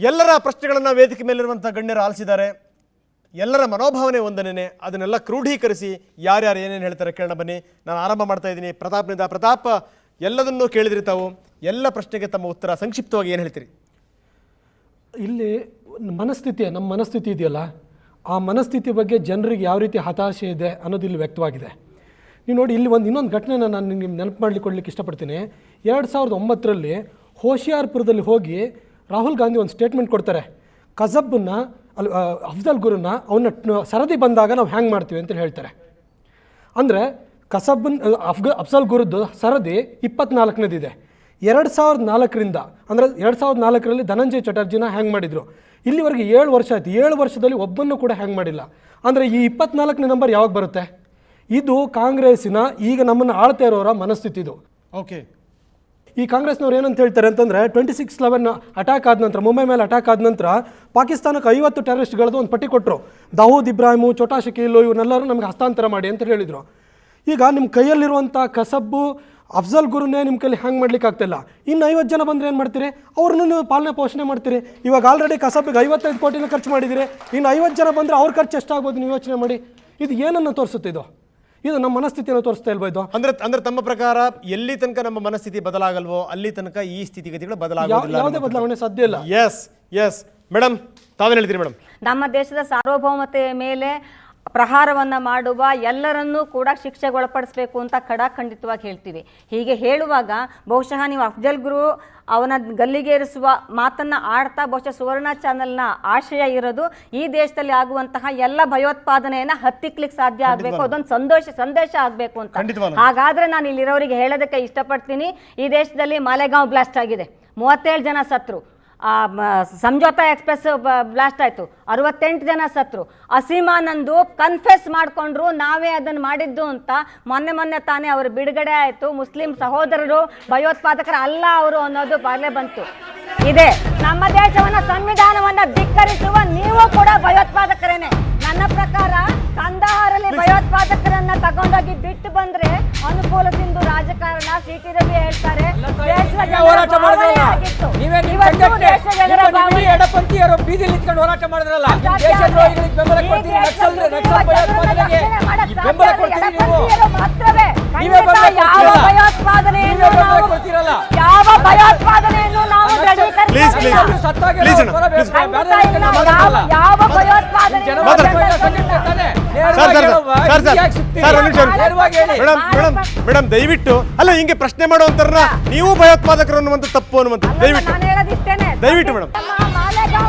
ಎಲ್ಲರ ಪ್ರಶ್ನೆಗಳನ್ನು ವೇದಿಕೆ ಮೇಲಿರುವಂಥ ಗಣ್ಯರು ಆಲಿಸಿದ್ದಾರೆ. ಎಲ್ಲರ ಮನೋಭಾವನೆ ಒಂದನೇ, ಅದನ್ನೆಲ್ಲ ಕ್ರೋಢೀಕರಿಸಿ ಯಾರ್ಯಾರು ಏನೇನು ಹೇಳ್ತಾರೆ ಕೇಳೋಣ ಬನ್ನಿ. ನಾನು ಆರಂಭ ಮಾಡ್ತಾ ಇದ್ದೀನಿ ಪ್ರತಾಪ್ನಿಂದ. ಪ್ರತಾಪ್, ಎಲ್ಲದನ್ನೂ ಕೇಳಿದ್ರಿ ತಾವು, ಎಲ್ಲ ಪ್ರಶ್ನೆಗೆ ತಮ್ಮ ಉತ್ತರ ಸಂಕ್ಷಿಪ್ತವಾಗಿ ಏನು ಹೇಳ್ತೀರಿ? ಇಲ್ಲಿ ನಮ್ಮ ಮನಸ್ಥಿತಿ ಇದೆಯಲ್ಲ, ಆ ಮನಸ್ಥಿತಿ ಬಗ್ಗೆ ಜನರಿಗೆ ಯಾವ ರೀತಿ ಹತಾಶೆ ಇದೆ ಅನ್ನೋದು ಇಲ್ಲಿ ವ್ಯಕ್ತವಾಗಿದೆ. ನೀವು ನೋಡಿ, ಇಲ್ಲಿ ಇನ್ನೊಂದು ಘಟನೆನ ನಾನು ನಿಮಗೆ ನೆನಪು ಕೊಡಲಿಕ್ಕೆ ಇಷ್ಟಪಡ್ತೀನಿ. 2009ರಲ್ಲಿ ಹೋಶಿಯಾರ್ಪುರದಲ್ಲಿ ಹೋಗಿ ರಾಹುಲ್ ಗಾಂಧಿ ಒಂದು ಸ್ಟೇಟ್ಮೆಂಟ್ ಕೊಡ್ತಾರೆ. ಕಸಬ್ಬನ್ನ ಅಫ್ಜಲ್ ಗುರುನ ಅವನ್ನ ಸರದಿ ಬಂದಾಗ ನಾವು ಹ್ಯಾಂಗ್ ಮಾಡ್ತೀವಿ ಅಂತೇಳಿ ಹೇಳ್ತಾರೆ. ಅಂದರೆ ಅಫ್ಜಲ್ ಗುರುದ್ದು ಸರದಿ 24ನೇದಿದೆ. 2004ರಿಂದ ಅಂದರೆ 2004ರಲ್ಲಿ ಧನಂಜಯ್ ಚಟರ್ಜಿನ ಹ್ಯಾಂಗ್ ಮಾಡಿದರು. ಇಲ್ಲಿವರೆಗೆ 7 ವರ್ಷ ಆಯಿತು. 7 ವರ್ಷದಲ್ಲಿ ಒಬ್ಬನ್ನು ಕೂಡ ಹ್ಯಾಂಗ್ ಮಾಡಿಲ್ಲ. ಅಂದರೆ ಈ 24ನೇ ನಂಬರ್ ಯಾವಾಗ ಬರುತ್ತೆ? ಇದು ಕಾಂಗ್ರೆಸ್ಸಿನ ಈಗ ನಮ್ಮನ್ನು ಆಳ್ತಾ ಇರೋರ ಮನಸ್ಥಿತಿ ಇದು. ಓಕೆ, ಈ ಕಾಂಗ್ರೆಸ್ನವ್ರು ಏನಂತ ಹೇಳ್ತಾರೆ ಅಂತಂದರೆ 26/11 ಅಟ್ಯಾಕ್ ಆದ ನಂತರ, ಮುಂಬೈ ಮೇಲೆ ಅಟ್ಯಾಕ್ ಆದ ನಂತರ ಪಾಕಿಸ್ತಾನಕ್ಕೆ 50 ಟೆರರಿಸ್ಟ್ಗಳದ್ದು ಒಂದು ಪಟ್ಟಿ ಕೊಟ್ಟರು. ದಾವೂದ್ ಇಬ್ರಾಹಿಮು, ಚೋಟಾ ಶಕೀಲು ಇವನ್ನೆಲ್ಲರೂ ನಮಗೆ ಹಸ್ತಾಂತರ ಮಾಡಿ ಅಂತ ಹೇಳಿದರು. ಈಗ ನಿಮ್ಮ ಕೈಯಲ್ಲಿರುವಂಥ ಕಸಬ್ಬು ಅಫ್ಜಲ್ ಗುರುನೇ ನಿಮ್ಮ ಕೈಲಿ ಹ್ಯಾಂಗ್ ಮಾಡ್ಲಿಕ್ಕೆ ಆಗ್ತಿಲ್ಲ. ಇನ್ನು 50 ಜನ ಬಂದರೆ ಏನು ಮಾಡ್ತೀರಿ? ಅವ್ರನ್ನೂ ನೀವು ಪಾಲನೆ ಪೋಷಣೆ ಮಾಡ್ತೀರಿ. ಇವಾಗ ಆಲ್ರೆಡಿ ಕಸಬ್ಬಿಗೆ 55 ಕೋಟಿನ ಖರ್ಚು ಮಾಡಿದ್ದೀರಿ. ಇನ್ನು 50 ಜನ ಬಂದರೆ ಅವ್ರ ಖರ್ಚು ಎಷ್ಟಾಗ್ಬೋದು ನೀವು ಯೋಚನೆ ಮಾಡಿ. ಇದು ಏನನ್ನು ತೋರಿಸುತ್ತೆ? ಇದು ನಮ್ಮ ಮನಸ್ಥಿತಿಯನ್ನು ತೋರಿಸ್ತಾ ಇಲ್ವೋ ಇದು? ಅಂದ್ರೆ ತಮ್ಮ ಪ್ರಕಾರ ಎಲ್ಲಿ ತನಕ ನಮ್ಮ ಮನಸ್ಥಿತಿ ಬದಲಾಗಲ್ವೋ ಅಲ್ಲಿ ತನಕ ಈ ಸ್ಥಿತಿಗತಿಗಳು ಬದಲಾಗೋದಿಲ್ಲ, ಯಾವುದೇ ಬದಲಾವಣೆ ಸಾಧ್ಯ ಇಲ್ಲ. ಎಸ್ ಮೇಡಮ್, ತಾವೇನು ಹೇಳ್ತೀರಿ ಮೇಡಮ್? ನಮ್ಮ ದೇಶದ ಸಾರ್ವಭೌಮತೆಯ ಮೇಲೆ ಪ್ರಹಾರವನ್ನು ಮಾಡುವ ಎಲ್ಲರನ್ನೂ ಕೂಡ ಶಿಕ್ಷೆಗೊಳಪಡಿಸಬೇಕು ಅಂತ ಖಡಾಖಂಡಿತವಾಗಿ ಹೇಳ್ತೀವಿ. ಹೀಗೆ ಹೇಳುವಾಗ ಬಹುಶಃ ನೀವು ಅಫ್ಜಲ್ ಗುರು ಅವನ ಗಲ್ಲಿಗೇರಿಸುವ ಮಾತನ್ನು ಆಡ್ತಾ ಬಹುಶಃ ಸುವರ್ಣ ಚಾನೆಲ್ನ ಆಶಯ ಇರೋದು ಈ ದೇಶದಲ್ಲಿ ಆಗುವಂತಹ ಎಲ್ಲ ಭಯೋತ್ಪಾದನೆಯನ್ನು ಹತ್ತಿಕ್ಲಿಕ್ಕೆ ಸಾಧ್ಯ ಆಗಬೇಕು, ಅದೊಂದು ಸಂದೇಶ ಆಗಬೇಕು ಅಂತ. ಹಾಗಾದರೆ ನಾನು ಇಲ್ಲಿರೋರಿಗೆ ಹೇಳೋದಕ್ಕೆ ಇಷ್ಟಪಡ್ತೀನಿ, ಈ ದೇಶದಲ್ಲಿ ಮಾಲೆಗಾಂವ್ ಬ್ಲಾಸ್ಟ್ ಆಗಿದೆ, 37 ಜನ ಸತ್ರು. ಸಂಜೋತಾ ಎಕ್ಸ್ಪ್ರೆಸ್ ಬ್ಲಾಸ್ಟ್ ಆಯಿತು, 68 ಜನ ಸತ್ರು. ಅಸೀಮಾನಂದು ಕನ್ಫೆಸ್ ಮಾಡಿಕೊಂಡ್ರು ನಾವೇ ಅದನ್ನು ಮಾಡಿದ್ದು ಅಂತ. ಮೊನ್ನೆ ತಾನೇ ಅವರು ಬಿಡುಗಡೆ ಆಯಿತು. ಮುಸ್ಲಿಂ ಸಹೋದರರು ಭಯೋತ್ಪಾದಕರ ಅಲ್ಲ ಅವರು ಅನ್ನೋದು ಬಾರ್ಲೆ ಬಂತು. ಇದೆ ನಮ್ಮ ದೇಶವನ್ನ ಸಂವಿಧಾನವನ್ನ ಧಿಕ್ಕರಿಸುವ ನೀವು ಕೂಡ ಭಯೋತ್ಪಾದಕರೇನೆ. ನನ್ನ ಪ್ರಕಾರ ಕಂದಹಾರಲ್ಲಿ ಭಯೋತ್ಪಾದಕರನ್ನ ತಗೊಂಡೋಗಿ ಬಿಟ್ಟು ಬಂದ್ರೆ ಅನುಕೂಲ ಸಿಂಧು ರಾಜಕಾರಣ ಸಿಟಿ ರವಿ ಹೇಳ್ತಾರೆ ಬೀದಿಲಿ ನಿಂತ್ಕೊಂಡು ಹೋರಾಟ ಮಾಡಿದ್ರಲ್ಲ, ದೇಶದ್ರೋಹಿಗಳಿಗೆ ಬೆಂಬಲ ಕೊಡ್ತೀರಿ, ಬೆಂಬಲ ಕೊಡ್ತೀರಿ ನೀವು. ಯಾವ ಭಯೋತ್ಪಾದನೆಯನ್ನು ನಾವು ಯಾವ ಭಯೋತ್ಪಾದನೆ ಮೇಡಮ್ ದಯವಿಟ್ಟು ಅಲ್ಲ ಹಿಂಗೆ ಪ್ರಶ್ನೆ ಮಾಡುವಂತಾರನ್ನ ನೀವು ಭಯೋತ್ಪಾದಕರು ಅನ್ನುವಂಥ ತಪ್ಪು ಅನ್ನುವಂಥ ದಯವಿಟ್ಟು ಮೇಡಮ್.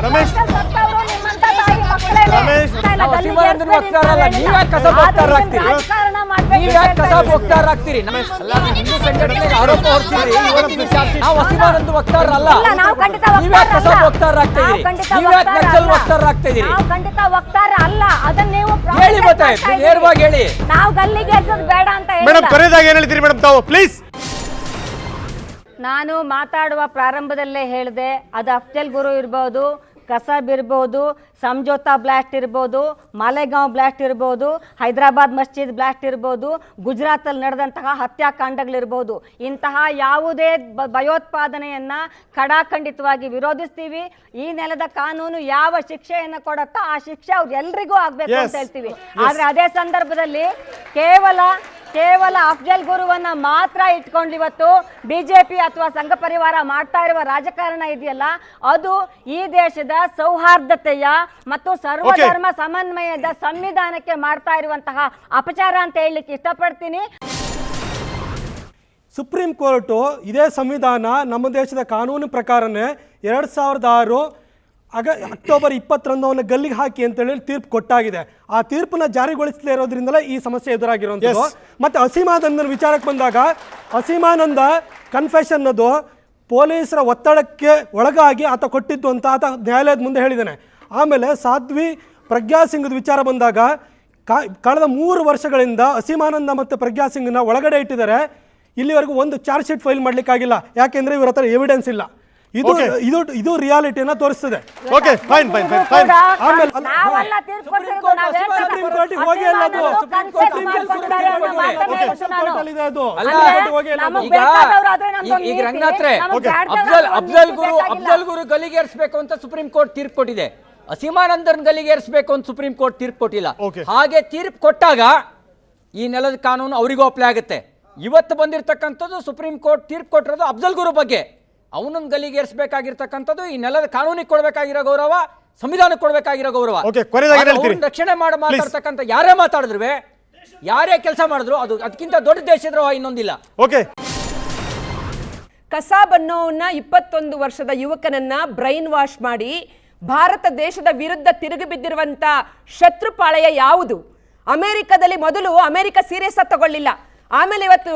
ರಮೇಶ್ ಮೇಡಮ್ ಕೊನೆಯದಾಗಿ ಏನ್ ಹೇಳ್ತೀರಿ ಮೇಡಮ್ ತಾವು ಪ್ಲೀಸ್? ನಾನು ಮಾತಾಡುವ ಪ್ರಾರಂಭದಲ್ಲೇ ಹೇಳಿದೆ, ಅದು ಅಫ್ಜಲ್ ಗುರು ಇರ್ಬೋದು, ಕಸಬ್ ಇರ್ಬೋದು, ಸಂಜೋತಾ ಬ್ಲಾಸ್ಟ್ ಇರ್ಬೋದು, ಮಾಲೆಗಾಂವ್ ಬ್ಲಾಸ್ಟ್ ಇರ್ಬೋದು, ಹೈದರಾಬಾದ್ ಮಸ್ಜಿದ್ ಬ್ಲಾಸ್ಟ್ ಇರ್ಬೋದು, ಗುಜರಾತಲ್ಲಿ ನಡೆದಂತಹ ಹತ್ಯಾಕಾಂಡಗಳಿರ್ಬೋದು, ಇಂತಹ ಯಾವುದೇ ಭಯೋತ್ಪಾದನೆಯನ್ನು ಖಡಾಖಂಡಿತವಾಗಿ ವಿರೋಧಿಸ್ತೀವಿ. ಈ ನೆಲದ ಕಾನೂನು ಯಾವ ಶಿಕ್ಷೆಯನ್ನು ಕೊಡುತ್ತೋ ಆ ಶಿಕ್ಷೆ ಅವ್ರು ಎಲ್ರಿಗೂ ಆಗಬೇಕು ಅಂತ ಹೇಳ್ತೀವಿ. ಆದರೆ ಅದೇ ಸಂದರ್ಭದಲ್ಲಿ ಕೇವಲ ಅಫ್ಜಲ್ ಗುರುವನ್ನ ಮಾತ್ರ ಇಟ್ಕೊಂಡು ಇವತ್ತು ಬಿಜೆಪಿ ಅಥವಾ ಸಂಘ ಪರಿವಾರ ಮಾಡ್ತಾ ಇರುವ ರಾಜಕಾರಣ ಇದೆಯಲ್ಲ, ಅದು ಈ ದೇಶದ ಸೌಹಾರ್ದತೆಯ ಮತ್ತು ಸರ್ವಧರ್ಮ ಸಮನ್ವಯದ ಸಂವಿಧಾನಕ್ಕೆ ಮಾಡ್ತಾ ಇರುವಂತಹ ಅಪಚಾರ ಅಂತ ಹೇಳಲಿಕ್ಕೆ ಇಷ್ಟಪಡ್ತೀನಿ. ಸುಪ್ರೀಂ ಕೋರ್ಟು ಇದೇ ಸಂವಿಧಾನ ನಮ್ಮ ದೇಶದ ಕಾನೂನು ಪ್ರಕಾರನೇ 2006 ಅಕ್ಟೋಬರ್ 20ರಂದು ಅವನ್ನ ಗಲ್ಲಿಗೆ ಹಾಕಿ ಅಂತೇಳಿ ತೀರ್ಪು ಕೊಟ್ಟಾಗಿದೆ. ಆ ತೀರ್ಪನ್ನ ಜಾರಿಗೊಳಿಸದೇ ಇರೋದ್ರಿಂದಲೇ ಈ ಸಮಸ್ಯೆ ಎದುರಾಗಿರುವಂಥದ್ದು. ಮತ್ತೆ ಅಸೀಮಾನಂದನ ವಿಚಾರಕ್ಕೆ ಬಂದಾಗ, ಅಸೀಮಾನಂದ ಕನ್ಫೆಷನ್ ಅದು ಪೊಲೀಸರ ಒತ್ತಡಕ್ಕೆ ಒಳಗಾಗಿ ಆತ ಕೊಟ್ಟಿದ್ದು ಅಂತ ಆತ ನ್ಯಾಯಾಲಯದ ಮುಂದೆ ಹೇಳಿದ್ದಾನೆ. ಆಮೇಲೆ ಸಾಧ್ವಿ ಪ್ರಜ್ಞಾ ಸಿಂಗ್ದ ವಿಚಾರ ಬಂದಾಗ ಕಳೆದ 3 ವರ್ಷಗಳಿಂದ ಅಸೀಮಾನಂದ ಮತ್ತು ಪ್ರಜ್ಞಾ ಸಿಂಗ್ನ ಒಳಗಡೆ ಇಟ್ಟಿದ್ದಾರೆ. ಇಲ್ಲಿವರೆಗೂ ಒಂದು ಚಾರ್ಜ್ ಶೀಟ್ ಫೈಲ್ ಮಾಡಲಿಕ್ಕಾಗಿಲ್ಲ. ಯಾಕೆಂದರೆ ಇವರ ಹತ್ರ ಎವಿಡೆನ್ಸ್ ಇಲ್ಲ. ಇದು Okay. ಇದು ಇದು ರಿಯಾಲಿಟಿಯನ್ನ ತೋರಿಸ್ತದೆ. Okay fine fine fine fine ಆಮೇಲೆ ನಾವೆಲ್ಲ ತೀರ್ಪು ಕೊಟ್ಟಿರೋದು, ನಾವೇನ್ ಸುಪ್ರೀಂ ಕೋರ್ಟಿಗೆ ಹೋಗಿ ಅಲ್ಲ ಅದು. ಸುಪ್ರೀಂ ಕೋರ್ಟ್ ಮಾಡ್ಕೊಂಡಿದ್ದಾರೆ ಅನ್ನೋ ಮಾತನ್ನ Okay. ಹೇಳ್ತೀನಿ ನಾನು. ಕೋರ್ಟಲ್ಲಿ ಅದು. ಅಲ್ಲ, ಕೋರ್ಟಿಗೆ ಹೋಗಿ ಅಲ್ಲ ಅದು. ನಮಗೆ ಬೇಕಾದವ್ರು ಆದ್ರೆ ನಮ್ದು ಈಗ ನೀತಿ, ರಂಗನಾಥ್ರೆ, ನಮಗೆ ಬೇಡದವ್ರು ಅಫ್ಜಲ್ ಗುರು ಬೇಕಾಗಿಲ್ಲ. ಅಫ್ಜಲ್ ಗುರು ಗಲ್ಲಿಗೇರಿಸಬೇಕು ಅಂತ ಸುಪ್ರೀಂ ಕೋರ್ಟ್ ತೀರ್ಪು ಕೊಟ್ಟಿದೆ. ಅಸೀಮಾನಂದನ್ ಗಲ್ಲಿಗೇರಿಸಬೇಕು ಅಂತ ಸುಪ್ರೀಂ ಕೋರ್ಟ್ ತೀರ್ಪು ಕೊಟ್ಟಿಲ್ಲ. Okay. ಹಾಗೆ ತೀರ್ಪು ಕೊಟ್ಟಾಗ ಈ ನೆಲದ ಕಾನೂನು ಅವರಿಗೂ ಅಪ್ಲೈ ಆಗುತ್ತೆ. ಇವತ್ತು ಬಂದಿರತಕ್ಕಂಥದ್ದು ಸುಪ್ರೀಂ ಕೋರ್ಟ್ ತೀರ್ಪು ಕೊಟ್ಟಿರೋದು ಅಫ್ಜಲ್ ಗುರು ಬಗ್ಗೆ. ಅವನನ್ನು ಗಲ್ಲಿಗೇರಿಸಬೇಕಾಗಿರ್ತಕ್ಕಂಥದ್ದು ಈ ನೆಲದ ಕಾನೂನಿಗೆ ಕೊಡಬೇಕಾಗಿರೋ ಗೌರವ, ಸಂವಿಧಾನಕ್ಕೆ ಕೊಡಬೇಕಾಗಿರೋ ಗೌರವ. Okay, ಕೊನೆಯದಾಗಿ ಹೇಳ್ತೀರಿ. ಅವ್ರನ್ನ ರಕ್ಷಣೆ ಮಾತಾಡ್ತಕ್ಕಂಥ ಯಾರೇ ಮಾತಾಡಿದ್ರು, ಯಾರೇ ಕೆಲಸ ಮಾಡಿದ್ರು, ಅದಕ್ಕಿಂತ ದೊಡ್ಡ ದೇಶದ್ರೋಹ ಇನ್ನೊಂದಿಲ್ಲ. ಓಕೆ ಕಸಾಬ್ ಅನ್ನೋನ್ನ 21 ವರ್ಷದ ಯುವಕನನ್ನ ಬ್ರೈನ್ ವಾಶ್ ಮಾಡಿ ಭಾರತ ದೇಶದ ವಿರುದ್ಧ ತಿರುಗಿ ಬಿದ್ದಿರುವಂತ ಶತ್ರುಪಾಳೆಯ ಯಾವುದು? ಅಮೆರಿಕದಲ್ಲಿ ಮೊದಲು ಅಮೆರಿಕ ಸೀರಿಯಸ್ ಆಗಿ ತಗೊಳ್ಳಿಲ್ಲ. ಆಮೇಲೆ ಇವತ್ತು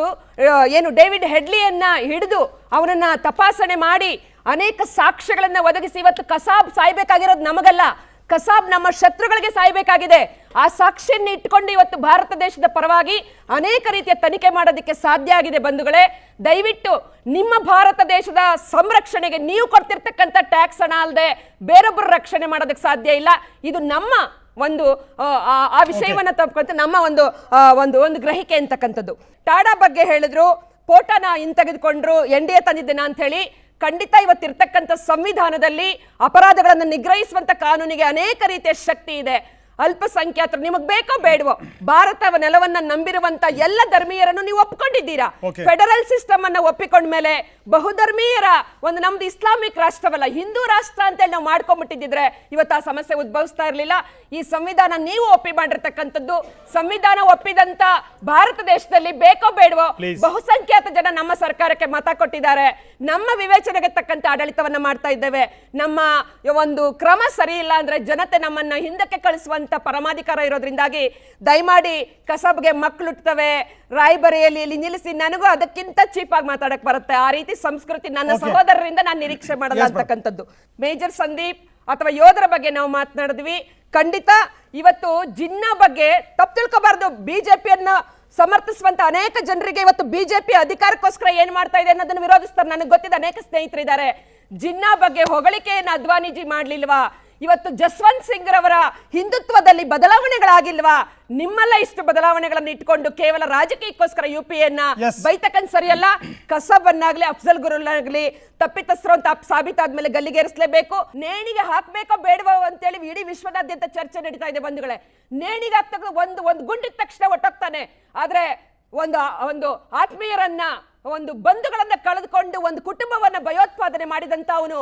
ಏನು ಡೇವಿಡ್ ಹೆಡ್ಲಿಯನ್ನ ಹಿಡಿದು ಅವನನ್ನ ತಪಾಸಣೆ ಮಾಡಿ ಅನೇಕ ಸಾಕ್ಷ್ಯಗಳನ್ನ ಒದಗಿಸಿ ಇವತ್ತು ಕಸಾಬ್ ಸಾಯ್ಬೇಕಾಗಿರೋದು ನಮಗಲ್ಲ, ಕಸಾಬ್ ನಮ್ಮ ಶತ್ರುಗಳಿಗೆ ಸಾಯ್ಬೇಕಾಗಿದೆ. ಆ ಸಾಕ್ಷಿಯನ್ನು ಇಟ್ಟುಕೊಂಡು ಇವತ್ತು ಭಾರತ ದೇಶದ ಪರವಾಗಿ ಅನೇಕ ರೀತಿಯ ತನಿಖೆ ಮಾಡೋದಕ್ಕೆ ಸಾಧ್ಯ ಆಗಿದೆ. ಬಂಧುಗಳೇ, ದಯವಿಟ್ಟು ನಿಮ್ಮ ಭಾರತ ದೇಶದ ಸಂರಕ್ಷಣೆಗೆ ನೀವು ಕೊಡ್ತಿರ್ತಕ್ಕಂಥ ಟ್ಯಾಕ್ಸ್ ಹಣ ಅಲ್ಲದೆ ಬೇರೊಬ್ಬರ ರಕ್ಷಣೆ ಮಾಡೋದಕ್ಕೆ ಸಾಧ್ಯ ಇಲ್ಲ. ಇದು ನಮ್ಮ ಒಂದು ಆ ವಿಷಯವನ್ನ ತಪ್ಪಿಕೊಂತ ನಮ್ಮ ಒಂದು ಗ್ರಹಿಕೆ ಅಂತಕ್ಕಂಥದ್ದು. ಟಾಡಾ ಬಗ್ಗೆ ಹೇಳಿದ್ರು, ಪೋಟಾನ ಹಿಂತೆಗೆದುಕೊಂಡ್ರು, NDA ತಂದಿದ್ದೇನೆ ಅಂತ ಹೇಳಿ. ಖಂಡಿತ ಇವತ್ತಿರ್ತಕ್ಕಂಥ ಸಂವಿಧಾನದಲ್ಲಿ ಅಪರಾಧಗಳನ್ನು ನಿಗ್ರಹಿಸುವಂತ ಕಾನೂನಿಗೆ ಅನೇಕ ರೀತಿಯ ಶಕ್ತಿ ಇದೆ. ಅಲ್ಪಸಂಖ್ಯಾತರು ನಿಮಗೆ ಬೇಕೋ ಬೇಡವೋ ಭಾರತ ನೆಲವನ್ನ ನಂಬಿರುವಂತ ಎಲ್ಲ ಧರ್ಮೀಯರನ್ನು ನೀವು ಒಪ್ಪಿಕೊಂಡಿದ್ದೀರಾ. ಫೆಡರಲ್ ಸಿಸ್ಟಮ್ ಅನ್ನ ಒಪ್ಪಿಕೊಂಡ ಮೇಲೆ ಬಹುಧರ್ಮೀಯರ ಒಂದು ನಮ್ದು ಇಸ್ಲಾಮಿಕ್ ರಾಷ್ಟ್ರವಲ್ಲ, ಹಿಂದೂ ರಾಷ್ಟ್ರ ಅಂತೇಳಿ ನಾವು ಮಾಡ್ಕೊಂಡ್ಬಿಟ್ಟಿದ್ರೆ ಇವತ್ತು ಆ ಸಮಸ್ಯೆ ಉದ್ಭವಿಸ್ತಾ ಇರಲಿಲ್ಲ. ಈ ಸಂವಿಧಾನ ನೀವು ಒಪ್ಪಿ ಮಾಡಿರ್ತಕ್ಕಂಥದ್ದು. ಸಂವಿಧಾನ ಒಪ್ಪಿದಂತ ಭಾರತ ದೇಶದಲ್ಲಿ ಬೇಕೋ ಬೇಡವೋ ಬಹುಸಂಖ್ಯಾತ ಜನ ನಮ್ಮ ಸರ್ಕಾರಕ್ಕೆ ಮತ ಕೊಟ್ಟಿದ್ದಾರೆ. ನಮ್ಮ ವಿವೇಚನೆಗೆ ತಕ್ಕಂತೆ ಆಡಳಿತವನ್ನ ಮಾಡ್ತಾ ಇದ್ದೇವೆ. ನಮ್ಮ ಒಂದು ಕ್ರಮ ಸರಿ ಇಲ್ಲ ಅಂದ್ರೆ ಜನತೆ ನಮ್ಮನ್ನ ಹಿಂದಕ್ಕೆ ಕಳಿಸುವಂತ ಪರಮಾಧಿಕಾರ ಇರೋದ್ರಿಂದಾಗಿ ದಯಮಾಡಿ ಕಸಬ್ಗೆ ಮಕ್ಕಳು ಹುಟ್ಟುತ್ತವೆ, ರಾಯಬರೇಲಿಯಲ್ಲಿ ನಿಲ್ಲಿಸಿ, ನನಗೂ ಅದಕ್ಕಿಂತ ಚೀಪ್ ಆಗಿ ಮಾತಾಡಕ್ ಬರುತ್ತೆ. ಆ ರೀತಿ ಸಂಸ್ಕೃತಿ ನನ್ನ ಸಹೋದರರಿಂದ ನಾನು ನಿರೀಕ್ಷೆ ಮಾಡಲ್ಲ ಅಂತಕ್ಕಂಥದ್ದು. ಮೇಜರ್ ಸಂದೀಪ್ ಅಥವಾ ಯೋಧರ ಬಗ್ಗೆ ನಾವು ಮಾತನಾಡಿದ್ವಿ. ಖಂಡಿತ ಇವತ್ತು ಜಿನ್ನಾ ಬಗ್ಗೆ ತಪ್ಪು ತಿಳ್ಕೋಬಾರ್ದು. ಬಿಜೆಪಿಯನ್ನ ಸಮರ್ಥಿಸುವಂತ ಅನೇಕ ಜನರಿಗೆ ಇವತ್ತು ಬಿಜೆಪಿ ಅಧಿಕಾರಕ್ಕೋಸ್ಕರ ಏನ್ ಮಾಡ್ತಾ ಇದೆ ಅನ್ನೋದನ್ನು ವಿರೋಧಿಸ್ತಾರೆ. ನನಗೆ ಗೊತ್ತಿದ್ದ ಅನೇಕ ಸ್ನೇಹಿತರಿದ್ದಾರೆ. ಜಿನ್ನಾ ಬಗ್ಗೆ ಹೊಗಳಿಕೆಯನ್ನು ಅದ್ವಾನಿಜಿ ಮಾಡ್ಲಿಲ್ವಾ? ಇವತ್ತು ಜಸ್ವಂತ್ ಸಿಂಗ್ ರವರ ಹಿಂದುತ್ವದಲ್ಲಿ ಬದಲಾವಣೆಗಳಾಗಿಲ್ವಾ? ನಿಮ್ಮಲ್ಲ ಇಷ್ಟು ಬದಲಾವಣೆಗಳನ್ನು ಇಟ್ಕೊಂಡು ಕೇವಲ ರಾಜಕೀಯಕ್ಕೋಸ್ಕರ UPAಯನ್ನ ಬೈತಕ್ಕಂತ ಸರಿಯಲ್ಲ. ಕಸಬ್ ಅನ್ನಾಗ್ಲಿ ಅಫ್ಜಲ್ ಗುರುಲ್ಲಾಗ್ಲಿ ತಪ್ಪಿತಸ್ಥರು ಅಂತ ಸಾಬೀತಾದ್ಮೇಲೆ ಗಲ್ಲಿಗೇರಿಸಲೇಬೇಕು. ನೇಣಿಗೆ ಹಾಕ್ಬೇಕೋ ಬೇಡವೋ ಅಂತೇಳಿ ಇಡೀ ವಿಶ್ವದಾದ್ಯಂತ ಚರ್ಚೆ ನಡೀತಾ ಇದೆ. ಬಂಧುಗಳೇ, ನೇಣಿಗೆ ಹಾಕ್ತಕ್ಕ ಒಂದು ಗುಂಡಿದ ತಕ್ಷಣ ಒಟ್ಟೋಗ್ತಾನೆ. ಆದ್ರೆ ಒಂದು ಆತ್ಮೀಯರನ್ನ, ಒಂದು ಬಂಧುಗಳನ್ನ ಕಳೆದುಕೊಂಡು ಒಂದು ಕುಟುಂಬವನ್ನ ಭಯೋತ್ಪಾದನೆ ಮಾಡಿದಂತ ಅವನು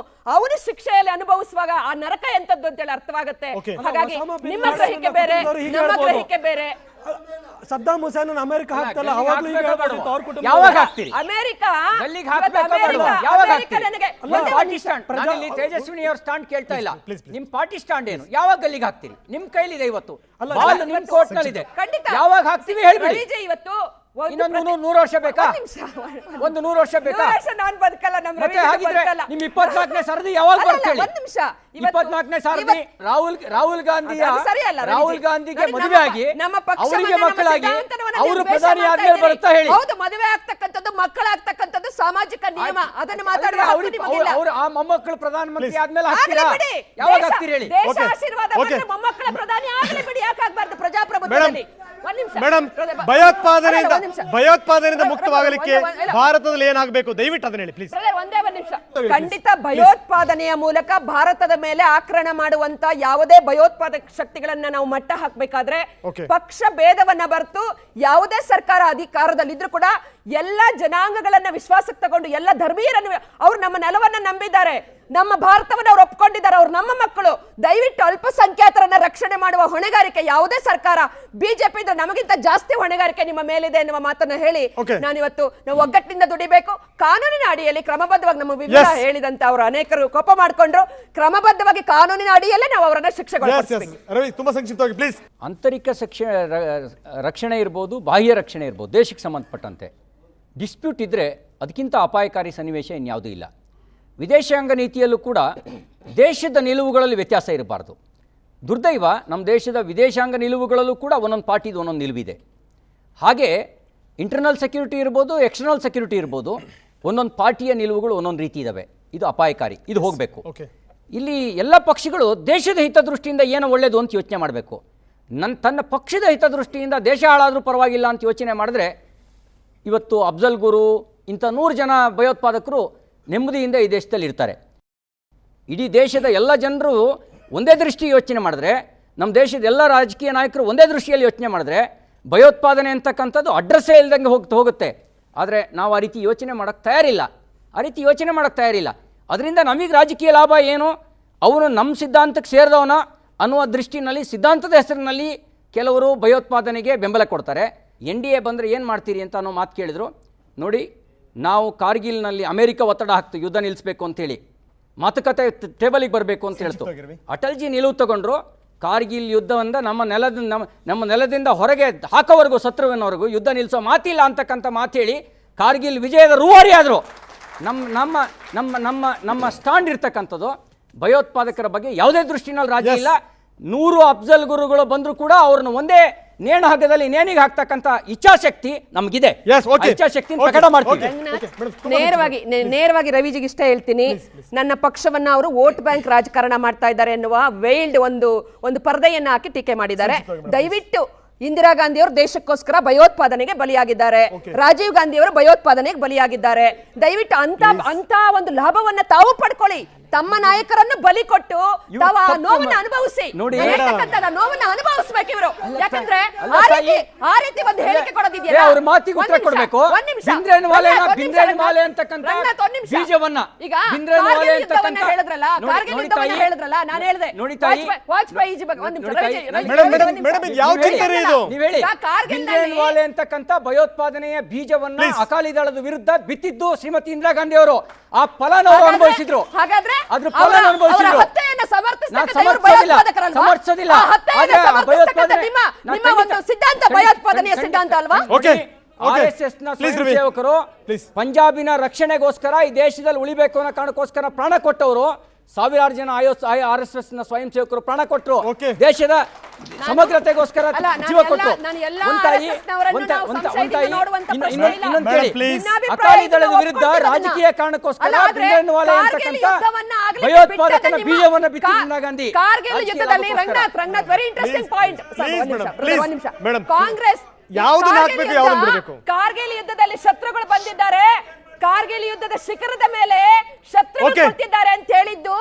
ಶಿಕ್ಷೆಯಲ್ಲಿ ಅನುಭವಿಸುವಾಗ ಆ ನರಕ ಎಂತದ್ದು ಅಂತೇಳಿ ಅರ್ಥವಾಗುತ್ತೆ. ಹಾಗಾಗಿ ನಿಮ್ಮ ಗ್ರಹಿಕೆ ಬೇರೆ, ನಮ್ಮ ಗ್ರಹಿಕೆ ಬೇರೆ. ಸದ್ದಾಂ ಹುಸೇನ್ ಅಮೆರಿಕ ಹಾಕ್ತಲ್ಲ, ಅವಾಗ್ಲೂ ಈಗ ಹೇಳ್ಬೋದಿತ್ತು ಅವ್ರ ಕುಟುಂಬ. ಯಾವಾಗ ಹಾಕ್ತೀರಿ? ಅಮೆರಿಕ ಗಲ್ಲಿಗೆ ಹಾಕ್ಬೇಕೋ ಬೇಡವಾ? ಯಾವಾಗ ಹಾಕ್ತೀರಿ? ನಿಮ್ಮ ಪಾರ್ಟಿ ಸ್ಟ್ಯಾಂಡ್, ನಾನಿಲ್ಲಿ ತೇಜಸ್ವಿನಿ ಅವ್ರ ಸ್ಟ್ಯಾಂಡ್ ಕೇಳ್ತಾ ಇಲ್ಲ. ನಿಮ್ ಪಾರ್ಟಿ ಸ್ಟ್ಯಾಂಡ್ ಏನು? ಯಾವಾಗ ಗಲ್ಲಿಗೆ ಹಾಕ್ತೀರಿ? ನಿಮ್ ಕೈಲಿದೆ ಇವತ್ತು, ಬಾಲ್ ನಿಮ್ ಕೋರ್ಟ್ ನಲ್ಲಿ ಇದೆ. ಯಾವಾಗ ಹಾಕ್ತೀವಿ ಹೇಳ್ಬಿಡಿ. ಇವತ್ತು ಇನ್ನೊಂದು 100 ವರ್ಷ ಬೇಕಾ? ಒಂದು 100 ವರ್ಷ ಬೇಕಾ? ನಾನು ಬದುಕಲ್ಲ. ಮತ್ತೆ ಹಾಗಿದ್ರೆ ನಿಮ್ 24ನೇ ಸರದಿ ಯಾವಾಗ ಬರ್ತೇಳಿ? 24ನೇ ಸರದಿ ರಾಹುಲ್ ಗಾಂಧಿಗೆ ಮದುವೆ ಆಗಿ ಅವರಿಗೆ ಮಕ್ಕಳಾಗಿ ಅವರು ಪ್ರಧಾನಿ ಆದ್ಮೇಲೆ ಬರುತ್ತಾ ಹೇಳಿ? ಹೌದು, ಮದುವೆ ಆಗ್ತಕ್ಕಂಥದ್ದು, ಮಕ್ಕಳಾಗ್ತಕ್ಕಂಥದ್ದು ಸಾಮಾಜಿಕ ನಿಯಮ. ಅದನ್ನು ಮಾತಾಡುವ ಅವ್ರ ಆ ಮೊಮ್ಮಕ್ಕಳು ಪ್ರಧಾನಮಂತ್ರಿ ಆದ್ಮೇಲೆ ಹಾಕ್ತೀರಾ? ಯಾವಾಗ ಹಾಕ್ತೀರಿ ಹೇಳಿ? ದೇಶ ಆಶೀರ್ವಾದ ಮಾಡಿದ್ರೆ ಮೊಮ್ಮಕ್ಕಳ ಪ್ರಧಾನಿ ಆಗಲಿ ಬಿಡಿ, ಯಾಕಾಗಬಾರ್ದು ಪ್ರಜಾಪ್ರಭುತ್ವದಲ್ಲಿ? ಮೇಡಮ್, ಭಯೋತ್ಪಾದನೆಯಿಂದ ಮುಕ್ತವಾಗಲಿಕ್ಕೆ ಭಾರತದಲ್ಲಿ ಏನಾಗಬೇಕು ದಯವಿಟ್ಟು ಅದನ್ನ ಹೇಳಿ ಪ್ಲೀಸ್. ಒಂದೇ ಒಂದು ನಿಮಿಷ. ಖಂಡಿತ ಭಯೋತ್ಪಾದನೆಯ ಮೂಲಕ ಭಾರತದ ಮೇಲೆ ಆಕ್ರಮಣ ಮಾಡುವಂತ ಯಾವುದೇ ಭಯೋತ್ಪಾದಕ ಶಕ್ತಿಗಳನ್ನ ನಾವು ಮಟ್ಟ ಹಾಕಬೇಕಾದ್ರೆ ಪಕ್ಷ ಭೇದವನ್ನ ಬರ್ತು ಯಾವುದೇ ಸರ್ಕಾರ ಅಧಿಕಾರದಲ್ಲಿದ್ರು ಕೂಡ ಎಲ್ಲ ಜನಾಂಗಗಳನ್ನ ವಿಶ್ವಾಸಕ್ಕೆ ತಗೊಂಡು ಎಲ್ಲ ಧರ್ಮೀಯರನ್ನು ಅವ್ರು ನಮ್ಮ ನೆಲವನ್ನ ನಂಬಿದ್ದಾರೆ, ನಮ್ಮ ಭಾರತವನ್ನು ಅವ್ರು ಒಪ್ಕೊಂಡಿದ್ದಾರೆ, ಅವ್ರು ನಮ್ಮ ಮಕ್ಕಳು. ದಯವಿಟ್ಟು ಅಲ್ಪಸಂಖ್ಯಾತರನ್ನ ರಕ್ಷಣೆ ಮಾಡುವ ಹೊಣೆಗಾರಿಕೆ ಯಾವುದೇ ಸರ್ಕಾರ, ಬಿಜೆಪಿ ಇದ್ರೆ ನಮಗಿಂತ ಜಾಸ್ತಿ ಹೊಣೆಗಾರಿಕೆ ನಿಮ್ಮ ಮೇಲಿದೆ ಎನ್ನುವ ಮಾತನ್ನ ಹೇಳಿ ನಾನಿವತ್ತು ನಾವು ಒಗ್ಗಟ್ಟಿನಿಂದ ದುಡಿಬೇಕು. ಕಾನೂನಿನ ಅಡಿಯಲ್ಲಿ ಕ್ರಮಬದ್ಧವಾಗಿ ನಮ್ಮ ವಿವಿಧ ಹೇಳಿದಂತ ಅವರು ಅನೇಕರು ಕೋಪ ಮಾಡಿಕೊಂಡ್ರು. ಕ್ರಮಬದ್ಧವಾಗಿ ಕಾನೂನಿನ ಅಡಿಯಲ್ಲೇ ನಾವು ಅವರನ್ನ ಶಿಕ್ಷೆಗೊಳಪಡಿಸಬೇಕು. ರವಿ, ತುಂಬಾ ಸಂಕ್ಷಿಪ್ತವಾಗಿ ಪ್ಲೀಸ್. ಆಂತರಿಕ ರಕ್ಷಣೆ ಇರ್ಬೋದು, ಬಾಹ್ಯ ರಕ್ಷಣೆ ಇರ್ಬೋದು, ದೇಶಕ್ಕೆ ಸಂಬಂಧಪಟ್ಟಂತೆ ಡಿಸ್ಪ್ಯೂಟ್ ಇದ್ದರೆ ಅದಕ್ಕಿಂತ ಅಪಾಯಕಾರಿ ಸನ್ನಿವೇಶ ಇನ್ಯಾವುದೂ ಇಲ್ಲ. ವಿದೇಶಾಂಗ ನೀತಿಯಲ್ಲೂ ಕೂಡ ದೇಶದ ನಿಲುವುಗಳಲ್ಲಿ ವ್ಯತ್ಯಾಸ ಇರಬಾರ್ದು. ದುರ್ದೈವ, ನಮ್ಮ ದೇಶದ ವಿದೇಶಾಂಗ ನಿಲುವುಗಳಲ್ಲೂ ಕೂಡ ಒಂದೊಂದು ಪಾರ್ಟಿದು ಒಂದೊಂದು ನಿಲುವಿದೆ. ಹಾಗೆ ಇಂಟರ್ನಲ್ ಸೆಕ್ಯೂರಿಟಿ ಇರ್ಬೋದು, ಎಕ್ಸ್ಟರ್ನಲ್ ಸೆಕ್ಯೂರಿಟಿ ಇರ್ಬೋದು, ಒಂದೊಂದು ಪಾರ್ಟಿಯ ನಿಲುವುಗಳು ಒಂದೊಂದು ರೀತಿ ಇದ್ದಾವೆ. ಇದು ಅಪಾಯಕಾರಿ, ಇದು ಹೋಗಬೇಕು. ಓಕೆ. ಇಲ್ಲಿ ಎಲ್ಲ ಪಕ್ಷಗಳು ದೇಶದ ಹಿತದೃಷ್ಟಿಯಿಂದ ಏನು ಒಳ್ಳೆಯದು ಅಂತ ಯೋಚನೆ ಮಾಡಬೇಕು. ತನ್ನ ಪಕ್ಷದ ಹಿತದೃಷ್ಟಿಯಿಂದ ದೇಶ ಹಾಳಾದರೂ ಪರವಾಗಿಲ್ಲ ಅಂತ ಯೋಚನೆ ಮಾಡಿದ್ರೆ ಇವತ್ತು ಅಫ್ಜಲ್ ಗುರು ಇಂಥ 100 ಜನ ಭಯೋತ್ಪಾದಕರು ನೆಮ್ಮದಿಯಿಂದ ಈ ದೇಶದಲ್ಲಿ ಇರ್ತಾರೆ. ಇಡೀ ದೇಶದ ಎಲ್ಲ ಜನರು ಒಂದೇ ದೃಷ್ಟಿ ಯೋಚನೆ ಮಾಡಿದ್ರೆ, ನಮ್ಮ ದೇಶದ ಎಲ್ಲ ರಾಜಕೀಯ ನಾಯಕರು ಒಂದೇ ದೃಷ್ಟಿಯಲ್ಲಿ ಯೋಚನೆ ಮಾಡಿದ್ರೆ ಭಯೋತ್ಪಾದನೆ ಅಂತಕ್ಕಂಥದ್ದು ಅಡ್ರೆಸ್ಸೇ ಇಲ್ದಂಗೆ ಹೋಗುತ್ತೆ. ಆದರೆ ನಾವು ಆ ರೀತಿ ಯೋಚನೆ ಮಾಡೋಕ್ಕೆ ತಯಾರಿಲ್ಲ. ಅದರಿಂದ ನಮಗೆ ರಾಜಕೀಯ ಲಾಭ ಏನು? ಅವನು ನಮ್ಮ ಸಿದ್ಧಾಂತಕ್ಕೆ ಸೇರಿದವನ ಅನ್ನುವ ದೃಷ್ಟಿನಲ್ಲಿ, ಸಿದ್ಧಾಂತದ ಹೆಸರಿನಲ್ಲಿ ಕೆಲವರು ಭಯೋತ್ಪಾದನೆಗೆ ಬೆಂಬಲ ಕೊಡ್ತಾರೆ. NDA ಬಂದರೆ ಏನು ಮಾಡ್ತೀರಿ ಅಂತ ಅನ್ನೋ ಮಾತು ಕೇಳಿದ್ರು. ನೋಡಿ, ನಾವು ಕಾರ್ಗಿಲ್ನಲ್ಲಿ ಅಮೆರಿಕ ಒತ್ತಡ ಹಾಕ್ತು ಯುದ್ಧ ನಿಲ್ಲಿಸಬೇಕು ಅಂತೇಳಿ, ಮಾತುಕತೆ ಟೇಬಲಿಗೆ ಬರಬೇಕು ಅಂತ ಹೇಳ್ತು. ಅಟಲ್ಜಿ ನಿಲುವು ತಗೊಂಡ್ರು. ಕಾರ್ಗಿಲ್ ಯುದ್ಧವನ್ನು ನಮ್ಮ ನೆಲದಿಂದ ಹೊರಗೆ ಹಾಕೋವರೆಗೂ, ಶತ್ರುವಿನವರೆಗೂ ಯುದ್ಧ ನಿಲ್ಲಿಸೋ ಮಾತಿಲ್ಲ ಅಂತಕ್ಕಂಥ ಮಾತು ಹೇಳಿ ಕಾರ್ಗಿಲ್ ವಿಜಯದ ರೂವಾರಿ ಆದರು. ನಮ್ಮ ಸ್ಟ್ಯಾಂಡ್ ಇರ್ತಕ್ಕಂಥದ್ದು ಭಯೋತ್ಪಾದಕರ ಬಗ್ಗೆ ಯಾವುದೇ ದೃಷ್ಟಿನಲ್ಲಿ ರಾಜಿ ಇಲ್ಲ. 100 ಅಫ್ಜಲ್ ಗುರುಗಳು ಬಂದರೂ ಕೂಡ ಅವ್ರನ್ನ ಒಂದೇ ನೇಣು ಹಗ್ಗದಲ್ಲಿ ನೇಣಿಗೆ ಹಾಕ್ತಕ್ಕಂಥ ಇಚ್ಛಾಶಕ್ತಿ ನಮಗಿದೆ. ಇಚ್ಛಾಶಕ್ತಿ ಪ್ರಕಟ ಮಾಡ್ತೀವಿ. ನೇರವಾಗಿ ರವಿಜಿಗೆ ಇಷ್ಟ ಹೇಳ್ತೀನಿ, ನನ್ನ ಪಕ್ಷವನ್ನ ಅವರು ವೋಟ್ ಬ್ಯಾಂಕ್ ರಾಜಕಾರಣ ಮಾಡ್ತಾ ಇದ್ದಾರೆ ಎನ್ನುವ ವೇಲ್ಡ್ ಒಂದು ಪರದೆಯನ್ನ ಹಾಕಿ ಟೀಕೆ ಮಾಡಿದ್ದಾರೆ. ದಯವಿಟ್ಟು ಇಂದಿರಾ ಗಾಂಧಿ ಅವರು ದೇಶಕ್ಕೋಸ್ಕರ ಭಯೋತ್ಪಾದನೆಗೆ ಬಲಿಯಾಗಿದ್ದಾರೆ, ರಾಜೀವ್ ಗಾಂಧಿ ಅವರು ಭಯೋತ್ಪಾದನೆಗೆ ಬಲಿಯಾಗಿದ್ದಾರೆ. ದಯವಿಟ್ಟು ಅಂತ ಒಂದು ಲಾಭವನ್ನ ತಾವು ಪಡ್ಕೊಳ್ಳಿ. ತಮ್ಮ ನಾಯಕರನ್ನು ಬಲಿ ಕೊಟ್ಟು ತಾವು ಆ ನೋವನ್ನ ಅನುಭವಿಸಿ, ನೋವನ್ನ ಅನುಭವಿಸ್ಬೇಕು ಇವರು. ಯಾಕಂದ್ರೆ ಆ ರೀತಿ ಒಂದು ಹೇಳಿಕೆ ಕೊಡೋದಿದೆಯಲ್ಲ, ಅವ್ರ ಮಾತಿಗೆ ಉತ್ತರ ಕೊಡಬೇಕು. ಹೇಳಿದ್ರಲ್ಲ, ಕಾರ್ಗಿಲ್ ಯುದ್ಧವನ್ನ ಹೇಳಿದ್ರಲ್ಲ, ನಾನು ಹೇಳಿದೆ ವಾಜಪೇಯಿ ಅಂತಕ್ಕಂಥ ಭಯೋತ್ಪಾದನೆಯ ಬೀಜವನ್ನ ಅಕಾಲಿ ದಳದ ವಿರುದ್ಧ ಬಿತ್ತಿದ್ದು ಶ್ರೀಮತಿ ಇಂದಿರಾ ಗಾಂಧಿ ಅವರು. ಆ ಫಲ ನಾವು ಅನುಭವಿಸಿದ್ರು. ಹಾಗಾದ್ರೆ ಅದ್ರ ಫಲ ಅನುಭವಿಸಿದ್ರು. ಸಮರ್ಥಿಸೋದಿಲ್ಲ. ಸಿದ್ಧಾಂತ ಭಯೋತ್ಪಾದನೆಯ ಸಿದ್ಧಾಂತ ಅಲ್ವಾ? RSS ನ ಸ್ವಯಂ ಸೇವಕರು ಪಂಜಾಬಿನ ರಕ್ಷಣೆಗೋಸ್ಕರ, ಈ ದೇಶದಲ್ಲಿ ಉಳಿಬೇಕು ಅನ್ನೋ ಕಾರಣಕ್ಕೋಸ್ಕರ ಪ್ರಾಣ ಕೊಟ್ಟವರು. ಸಾವಿರಾರು ಜನ RSS ನ ಸ್ವಯಂ ಸೇವಕರು ಪ್ರಾಣ ಕೊಟ್ಟರು, ದೇಶದ ಸಮಗ್ರತೆಗೋಸ್ಕರ ಜೀವ ಕೊಟ್ಟರು. ಅಕಾಲಿ ದಳದ ವಿರುದ್ಧ ರಾಜಕೀಯ ಕಾರಣಕ್ಕೋಸ್ಕರ ಭಿಂದ್ರನ್ವಾಲೆ ಅಂತಕ್ಕಂಥ ಭಯೋತ್ಪಾದಕನ ಬೀಜವನ್ನು ಬಿತ್ತಿದ ಇಂದಿರಾ ಗಾಂಧಿ. ಕಾರ್ಗಿಲ್ ಯುದ್ಧದಲ್ಲಿ Ranganath very interesting point. Congress Kargil ಯುದ್ಧದಲ್ಲಿ ಶತ್ರುಗಳು ಬಂದಿದ್ದಾರೆ, ಕಾರ್ಗಿಲ್ ಯುದ್ಧದ ಶಿಖರದ ಮೇಲೆ ಶತ್ರುಗಳು ಕೊಟ್ಟಿದ್ದಾರೆ ಅಂತ ಹೇಳಿದ್ದು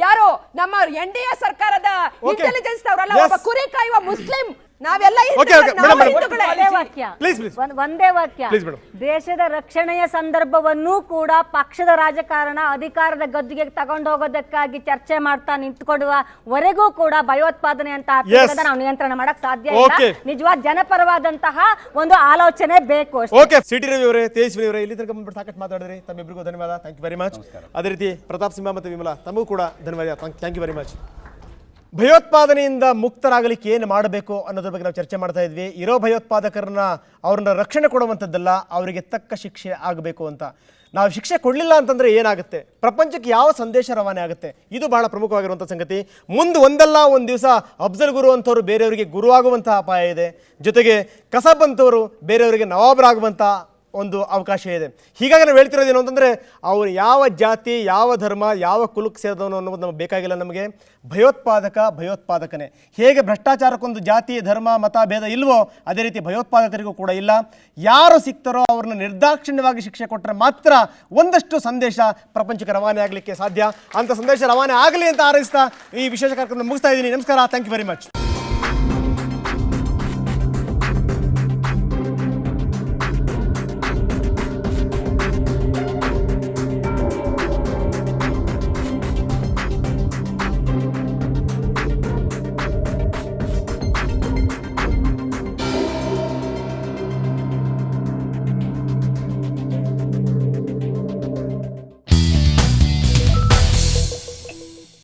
ಯಾರು? ನಮ್ಮ NDA ಸರ್ಕಾರದ ಇಂಟೆಲಿಜೆನ್ಸ್ ಅವರಲ್ಲ, ಒಬ್ಬ ಕುರಿ ಕಾಯುವ ಮುಸ್ಲಿಂ. ನಾವೆಲ್ಲ ಒಂದೇ ವಾಕ್ಯ. ದೇಶದ ರಕ್ಷಣೆಯ ಸಂದರ್ಭವನ್ನೂ ಕೂಡ ಪಕ್ಷದ ರಾಜಕಾರಣ ಅಧಿಕಾರದ ಗದ್ದುಗೆ ತಗೊಂಡು ಹೋಗೋದಕ್ಕಾಗಿ ಚರ್ಚೆ ಮಾಡ್ತಾ ನಿಂತ್ಕೊಡುವವರೆಗೂ ಕೂಡ ಭಯೋತ್ಪಾದನೆ ಅಂತ ನಾವು ನಿಯಂತ್ರಣ ಮಾಡಕ್ ಸಾಧ್ಯ ಇಲ್ಲ. ನಿಜವಾದ ಜನಪರವಾದಂತಹ ಒಂದು ಆಲೋಚನೆ ಬೇಕು. ಸಿಟಿ ರವಿ ಅವರೇ, ತೇಜಸ್ವಿನಿ ಅವರೇ, ಇಲ್ಲಿ ತನಕ ಸಾಕಷ್ಟು ಮಾತಾಡಿದ್ರಿ. ತಮ್ಮಿಬ್ಬರಿಗೂ ಧನ್ಯವಾದ. Thank you very much. ಅದೇ ರೀತಿ ಪ್ರತಾಪ್ ಸಿಂಹ ಮತ್ತು ವಿಮಲಾ, ತಮಗೂ ಕೂಡ ಧನ್ಯವಾದ. Thank you very much. ಭಯೋತ್ಪಾದನೆಯಿಂದ ಮುಕ್ತರಾಗಲಿಕ್ಕೆ ಏನು ಮಾಡಬೇಕು ಅನ್ನೋದ್ರ ಬಗ್ಗೆ ನಾವು ಚರ್ಚೆ ಮಾಡ್ತಾ ಇದ್ವಿ. ಇರೋ ಭಯೋತ್ಪಾದಕರನ್ನ ಅವ್ರನ್ನ ರಕ್ಷಣೆ ಕೊಡುವಂಥದ್ದಲ್ಲ, ಅವರಿಗೆ ತಕ್ಕ ಶಿಕ್ಷೆ ಆಗಬೇಕು ಅಂತ. ನಾವು ಶಿಕ್ಷೆ ಕೊಡಲಿಲ್ಲ ಅಂತಂದರೆ ಏನಾಗುತ್ತೆ, ಪ್ರಪಂಚಕ್ಕೆ ಯಾವ ಸಂದೇಶ ರವಾನೆ ಆಗುತ್ತೆ, ಇದು ಬಹಳ ಪ್ರಮುಖವಾಗಿರುವಂಥ ಸಂಗತಿ. ಮುಂದೆ ಒಂದಲ್ಲ ಒಂದು ದಿವಸ ಅಫ್ಜಲ್ ಗುರು ಅಂಥವ್ರು ಬೇರೆಯವರಿಗೆ ಗುರುವಾಗುವಂಥ ಅಪಾಯ ಇದೆ. ಜೊತೆಗೆ ಕಸಬ್ ಅಂತವರು ಬೇರೆಯವರಿಗೆ ನವಾಬರಾಗುವಂಥ ಒಂದು ಅವಕಾಶ ಇದೆ. ಹೀಗಾಗಿ ನಾವು ಹೇಳ್ತಿರೋದೇನು ಅಂತಂದರೆ, ಅವರು ಯಾವ ಜಾತಿ, ಯಾವ ಧರ್ಮ, ಯಾವ ಕುಲಕ್ಕೆ ಸೇರಿದವನು ಅನ್ನೋದು ನಮಗೆ ಬೇಕಾಗಿಲ್ಲ. ನಮಗೆ ಭಯೋತ್ಪಾದಕನೇ. ಹೇಗೆ ಭ್ರಷ್ಟಾಚಾರಕ್ಕೊಂದು ಜಾತಿ, ಧರ್ಮ, ಮತ ಭೇದ ಇಲ್ವೋ, ಅದೇ ರೀತಿ ಭಯೋತ್ಪಾದಕರಿಗೂ ಕೂಡ ಇಲ್ಲ. ಯಾರು ಸಿಗ್ತಾರೋ ಅವ್ರನ್ನ ನಿರ್ದಾಕ್ಷಿಣ್ಯವಾಗಿ ಶಿಕ್ಷೆ ಕೊಟ್ಟರೆ ಮಾತ್ರ ಒಂದಷ್ಟು ಸಂದೇಶ ಪ್ರಪಂಚಕ್ಕೆ ರವಾನೆ ಆಗಲಿಕ್ಕೆ ಸಾಧ್ಯ. ಅಂಥ ಸಂದೇಶ ರವಾನೆ ಆಗಲಿ ಅಂತ ಹಾರೈಸ್ತಾ ಈ ವಿಶೇಷ ಕಾರ್ಯಕ್ರಮ ಮುಗಿಸ್ತಾ ಇದ್ದೀನಿ. ನಮಸ್ಕಾರ. Thank you very much.